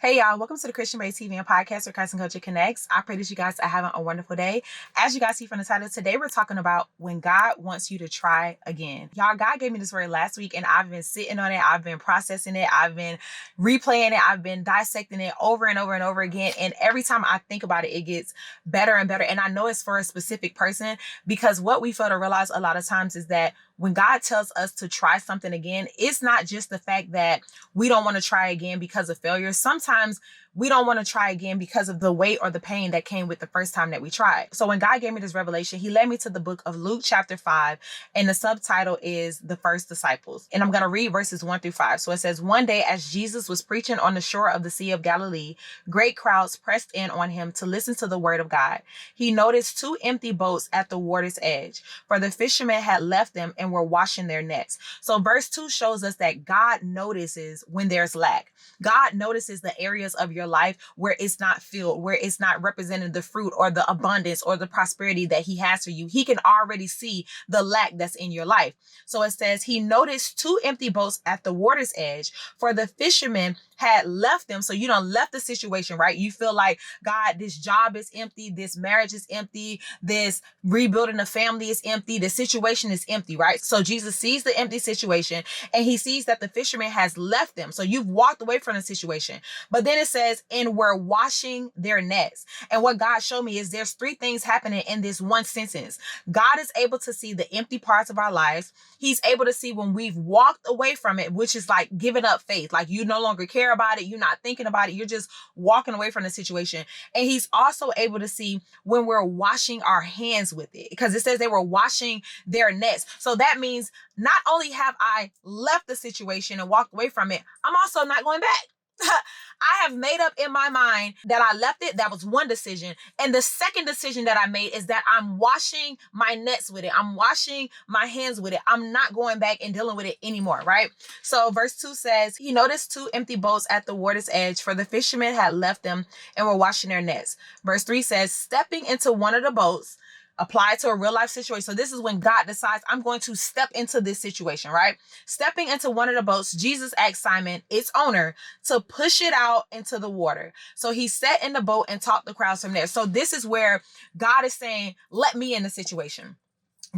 Hey y'all, welcome to the TheChristianBae TV and podcast where Christ and Culture connects. I pray that you guys are having a wonderful day. As you guys see from the title, today we're talking about when God wants you to try again. Y'all, God gave me this word last week and I've been sitting on it. I've been processing it. I've been replaying it. I've been dissecting it over and over and over again. And every time I think about it, it gets better and better. And I know it's for a specific person because what we fail to realize a lot of times is that when God tells us to try something again, it's not just the fact that we don't want to try again because of failure. Sometimes we don't want to try again because of the weight or the pain that came with the first time that we tried. So when God gave me this revelation, he led me to the book of Luke chapter 5, and the subtitle is The First Disciples. And I'm going to read verses 1-5. So it says, one day as Jesus was preaching on the shore of the Sea of Galilee, great crowds pressed in on him to listen to the word of God. He noticed 2 empty boats at the water's edge, for the fishermen had left them and were washing their nets. So verse 2 shows us that God notices when there's lack. God notices the areas of your life where it's not filled, where it's not representing the fruit or the abundance or the prosperity that he has for you. He can already see the lack that's in your life. So it says he noticed 2 empty boats at the water's edge, for the fishermen had left them. So you done left the situation, right? You feel like, God, this job is empty. This marriage is empty. This rebuilding a family is empty. The situation is empty, right? So Jesus sees the empty situation and he sees that the fisherman has left them. So you've walked away from the situation. But then it says, and were washing their nets. And what God showed me is there's 3 things happening in this one sentence. God is able to see the empty parts of our lives. He's able to see when we've walked away from it, which is like giving up faith. Like you no longer care about it. You're not thinking about it. You're just walking away from the situation. And he's also able to see when we're washing our hands with it, because it says they were washing their nets. So that means not only have I left the situation and walked away from it, I'm also not going back. I have made up in my mind that I left it. That was one decision. And the second decision that I made is that I'm washing my nets with it. I'm washing my hands with it. I'm not going back and dealing with it anymore, right? So verse 2 says, he noticed 2 empty boats at the water's edge, for the fishermen had left them and were washing their nets. Verse 3 says, stepping into one of the boats, apply to a real life situation. So this is when God decides, I'm going to step into this situation, right? Stepping into one of the boats, Jesus asked Simon, its owner, to push it out into the water. So he sat in the boat and taught the crowds from there. So this is where God is saying, let me in the situation.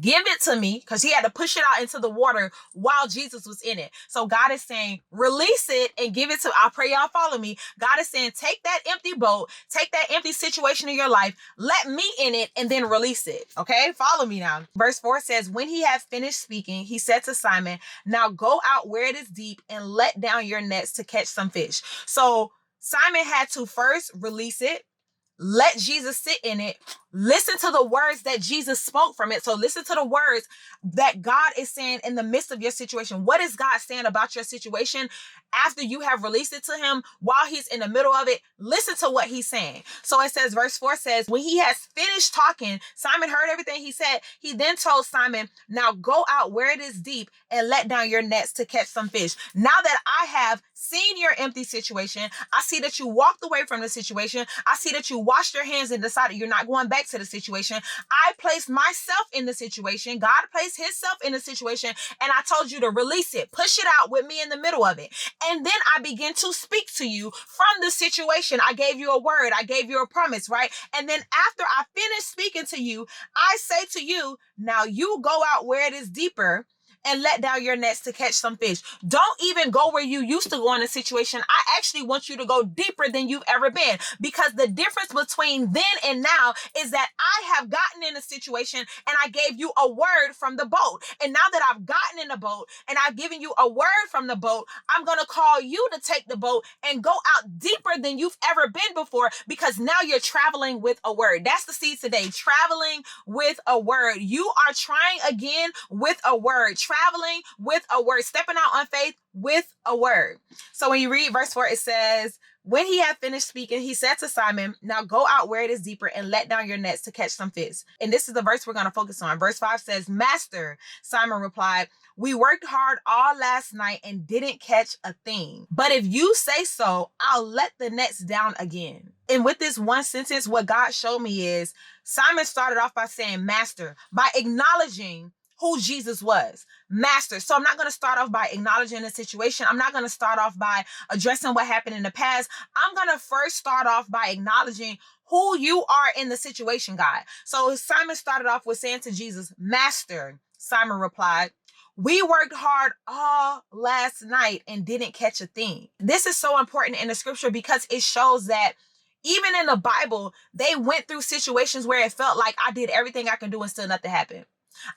Give it to me, because he had to push it out into the water while Jesus was in it. So God is saying, release it and give it to, I pray y'all follow me. God is saying, take that empty boat, take that empty situation in your life, let me in it, and then release it. Okay, follow me now. Verse 4 says, when he had finished speaking, he said to Simon, now go out where it is deep and let down your nets to catch some fish. So Simon had to first release it, let Jesus sit in it, listen to the words that Jesus spoke from it. So listen to the words that God is saying in the midst of your situation. What is God saying about your situation after you have released it to him while he's in the middle of it? Listen to what he's saying. So it says, verse 4 says, when he has finished talking, Simon heard everything he said. He then told Simon, now go out where it is deep and let down your nets to catch some fish. Now that I have seen your empty situation, I see that you walked away from the situation. I see that you washed your hands and decided you're not going back to the situation. I placed myself in the situation. God placed himself in the situation, and I told you to release it, push it out with me in the middle of it. And then I begin to speak to you from the situation. I gave you a word. I gave you a promise, right? And then after I finish speaking to you, I say to you, now you go out where it is deeper and let down your nets to catch some fish. Don't even go where you used to go in a situation. I actually want you to go deeper than you've ever been, because the difference between then and now is that I have gotten in a situation and I gave you a word from the boat. And now that I've gotten in the boat and I've given you a word from the boat, I'm going to call you to take the boat and go out deeper than you've ever been before, because now you're traveling with a word. That's the seed today, traveling with a word. You are trying again with a word. Traveling with a word, stepping out on faith with a word. So when you read verse 4, it says, when he had finished speaking, he said to Simon, now go out where it is deeper and let down your nets to catch some fish. And this is the verse we're going to focus on. Verse 5 says, Master, Simon replied, we worked hard all last night and didn't catch a thing. But if you say so, I'll let the nets down again. And with this one sentence, what God showed me is Simon started off by saying, Master, by acknowledging who Jesus was. Master. So I'm not going to start off by acknowledging the situation. I'm not going to start off by addressing what happened in the past. I'm going to first start off by acknowledging who you are in the situation, God. So Simon started off with saying to Jesus, Master. Simon replied, we worked hard all last night and didn't catch a thing. This is so important in the scripture because it shows that even in the Bible, they went through situations where it felt like I did everything I could do and still nothing happened.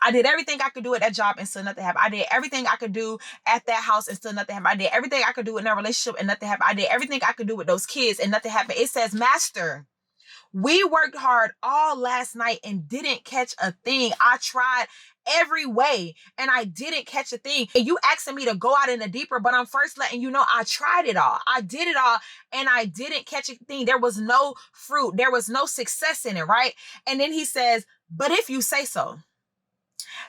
I did everything I could do at that job and still nothing happened. I did everything I could do at that house and still nothing happened. I did everything I could do in that relationship and nothing happened. I did everything I could do with those kids and nothing happened. It says, Master, we worked hard all last night and didn't catch a thing. I tried every way and I didn't catch a thing. And you asking me to go out in the deeper, but I'm first letting you know I tried it all. I did it all and I didn't catch a thing. There was no fruit. There was no success in it, right? And then he says, but if you say so.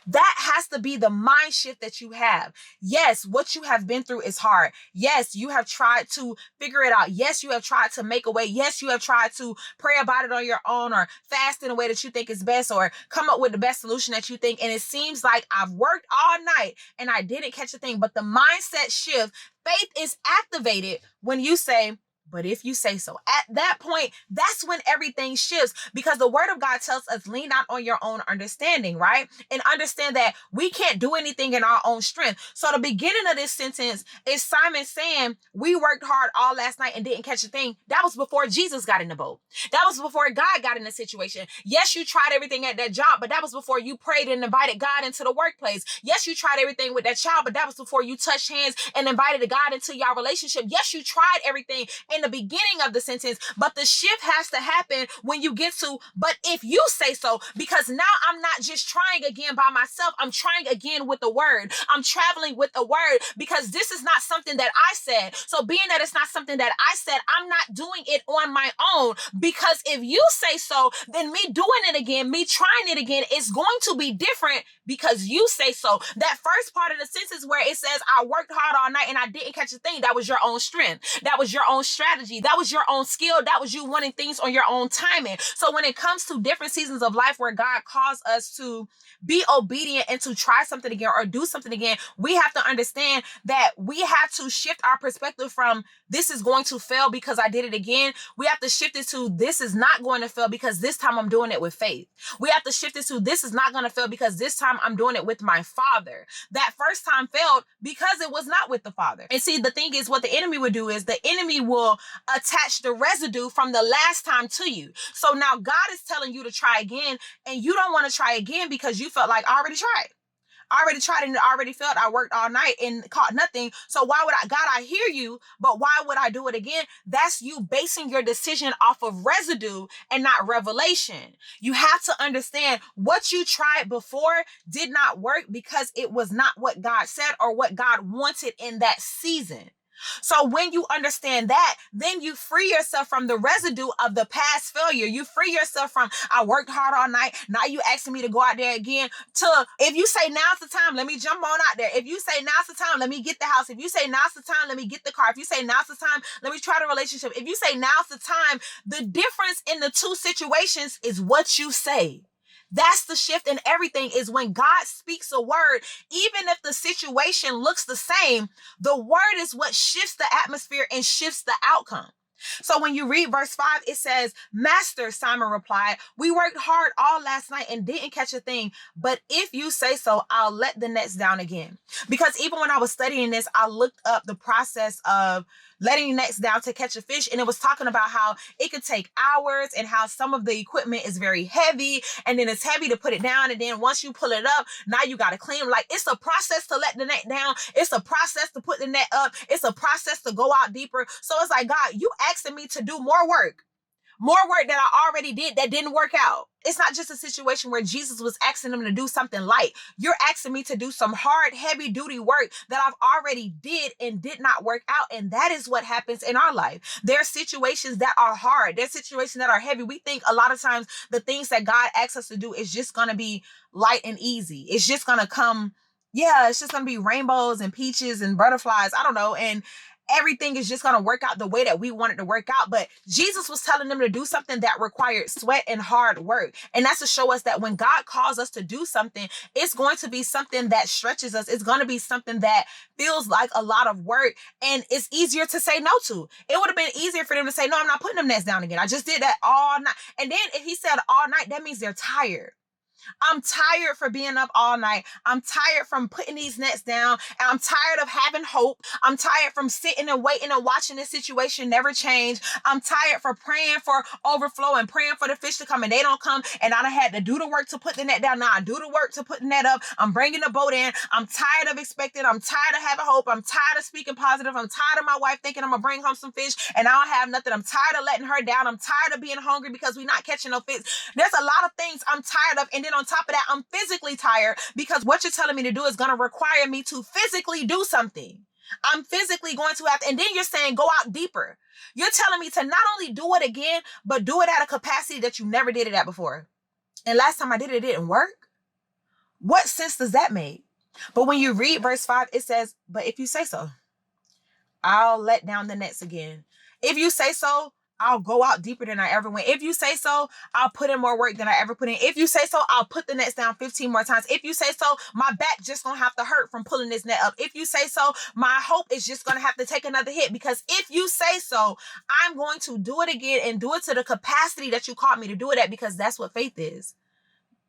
That has to be the mind shift that you have. Yes, what you have been through is hard. Yes, you have tried to figure it out. Yes, you have tried to make a way. Yes, you have tried to pray about it on your own or fast in a way that you think is best or come up with the best solution that you think. And it seems like I've worked all night and I didn't catch a thing. But the mindset shift, faith is activated when you say, but if you say so. At that point, that's when everything shifts because the word of God tells us lean not on your own understanding, right? And understand that we can't do anything in our own strength. So the beginning of this sentence is Simon saying, we worked hard all last night and didn't catch a thing. That was before Jesus got in the boat. That was before God got in the situation. Yes, you tried everything at that job, but that was before you prayed and invited God into the workplace. Yes, you tried everything with that child, but that was before you touched hands and invited God into your relationship. Yes, you tried everything in the beginning of the sentence, but the shift has to happen when you get to, but if you say so, because now I'm not just trying again by myself, I'm trying again with the word. I'm traveling with the word because this is not something that I said. So being that it's not something that I said, I'm not doing it on my own because if you say so, then me doing it again, me trying it again, is going to be different because you say so. That first part of the sentence where it says, I worked hard all night and I didn't catch a thing, that was your own strength. That was your own strategy. That was your own skill. That was you wanting things on your own timing. So when it comes to different seasons of life where God calls us to be obedient and to try something again or do something again, we have to understand that we have to shift our perspective from this is going to fail because I did it again. We have to shift it to this is not going to fail because this time I'm doing it with faith. We have to shift it to this is not going to fail because this time I'm doing it with my Father. That first time failed because it was not with the Father. And see, the thing is, what the enemy would do is the enemy will attach the residue from the last time to you. So now God is telling you to try again, and you don't want to try again because you felt like I already tried. I already tried and I already felt I worked all night and caught nothing. So why would God, I hear you, but why would I do it again? That's you basing your decision off of residue and not revelation. You have to understand what you tried before did not work because it was not what God said or what God wanted in that season. So when you understand that, then you free yourself from the residue of the past failure. You free yourself from, I worked hard all night. Now you asking me to go out there again, to, if you say now's the time, let me jump on out there. If you say now's the time, let me get the house. If you say now's the time, let me get the car. If you say now's the time, let me try the relationship. If you say now's the time, the difference in the two situations is what you say. That's the shift in everything, is when God speaks a word, even if the situation looks the same, the word is what shifts the atmosphere and shifts the outcome. So when you read verse 5, it says, Master, Simon replied, we worked hard all last night and didn't catch a thing. But if you say so, I'll let the nets down again. Because even when I was studying this, I looked up the process of letting nets down to catch a fish. And it was talking about how it could take hours and how some of the equipment is very heavy. And then it's heavy to put it down. And then once you pull it up, now you got to clean them. Like, it's a process to let the net down. It's a process to put the net up. It's a process to go out deeper. So it's like, God, you asking me to do more work that I already did that didn't work out. It's not just a situation where Jesus was asking them to do something light. You're asking me to do some hard, heavy duty work that I've already did and did not work out. And that is what happens in our life. There are situations that are hard. There's situations that are heavy. We think a lot of times the things that God asks us to do is just going to be light and easy. It's just going to come. Yeah, it's just going to be rainbows and peaches and butterflies. I don't know. everything is just going to work out the way that we want it to work out. But Jesus was telling them to do something that required sweat and hard work. And that's to show us that when God calls us to do something, it's going to be something that stretches us. It's going to be something that feels like a lot of work, and it's easier to say no to. It would have been easier for them to say, no, I'm not putting them nets down again. I just did that all night. And then if he said all night, that means they're tired. I'm tired for being up all night. I'm tired from putting these nets down. And I'm tired of having hope. I'm tired from sitting and waiting and watching this situation never change. I'm tired for praying for overflow and praying for the fish to come, and they don't come. And I done had to do the work to put the net down. Now I do the work to put the net up. I'm bringing the boat in. I'm tired of expecting. I'm tired of having hope. I'm tired of speaking positive. I'm tired of my wife thinking I'm going to bring home some fish and I don't have nothing. I'm tired of letting her down. I'm tired of being hungry because we're not catching no fish. There's a lot of things I'm tired of. And then on top of that, I'm physically tired because what you're telling me to do is going to require me to physically do something. I'm physically going to have to, and then you're saying go out deeper. You're telling me to not only do it again, but do it at a capacity that you never did it at before. And last time I did it, it didn't work. What sense does that make? But when you read verse 5, it says, but if you say so, I'll let down the nets again. If you say so, I'll go out deeper than I ever went. If you say so, I'll put in more work than I ever put in. If you say so, I'll put the nets down 15 more times. If you say so, my back just gonna have to hurt from pulling this net up. If you say so, my hope is just gonna have to take another hit, because if you say so, I'm going to do it again and do it to the capacity that you called me to do it at, because that's what faith is.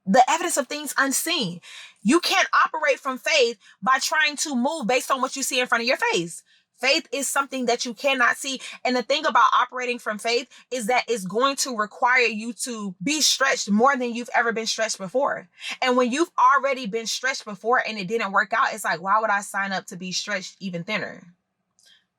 The evidence of things unseen. You can't operate from faith by trying to move based on what you see in front of your face. Faith is something that you cannot see. And the thing about operating from faith is that it's going to require you to be stretched more than you've ever been stretched before. And when you've already been stretched before and it didn't work out, it's like, why would I sign up to be stretched even thinner?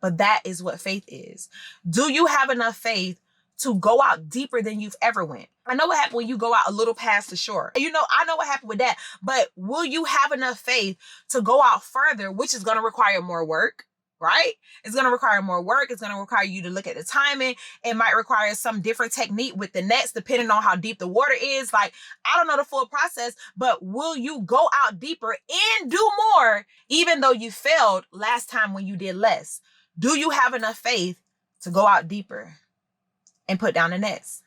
But that is what faith is. Do you have enough faith to go out deeper than you've ever went? I know what happened when you go out a little past the shore. I know what happened with that. But will you have enough faith to go out further, which is going to require more work? Right? It's going to require more work. It's going to require you to look at the timing. It might require some different technique with the nets, depending on how deep the water is. Like, I don't know the full process, but will you go out deeper and do more, even though you failed last time when you did less? Do you have enough faith to go out deeper and put down the nets?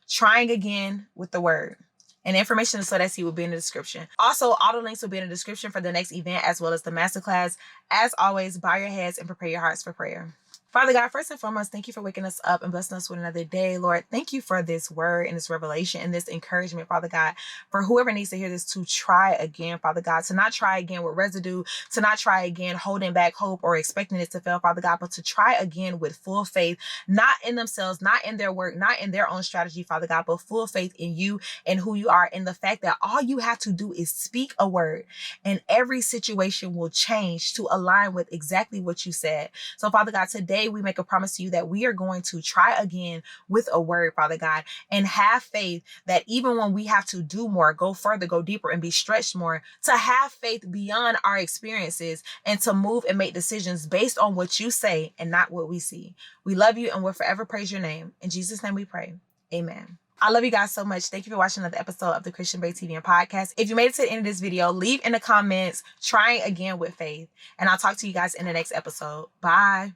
Trying again with the word. And information to Sow That Seed will be in the description. Also, all the links will be in the description for the next event, as well as the masterclass. As always, bow your heads and prepare your hearts for prayer. Father God, first and foremost, thank you for waking us up and blessing us with another day, Lord. Thank you for this word and this revelation and this encouragement, Father God, for whoever needs to hear this to try again, Father God, to not try again with residue, to not try again holding back hope or expecting it to fail, Father God, but to try again with full faith, not in themselves, not in their work, not in their own strategy, Father God, but full faith in you and who you are, and the fact that all you have to do is speak a word and every situation will change to align with exactly what you said. So, Father God, today we make a promise to you that we are going to try again with a word, Father God, and have faith that even when we have to do more, go further, go deeper, and be stretched more, to have faith beyond our experiences and to move and make decisions based on what you say and not what we see. We love you and we'll forever praise your name. In Jesus' name we pray. Amen. I love you guys so much. Thank you for watching another episode of the Christian Bae TV and podcast. If you made it to the end of this video, leave in the comments, trying again with faith. And I'll talk to you guys in the next episode. Bye.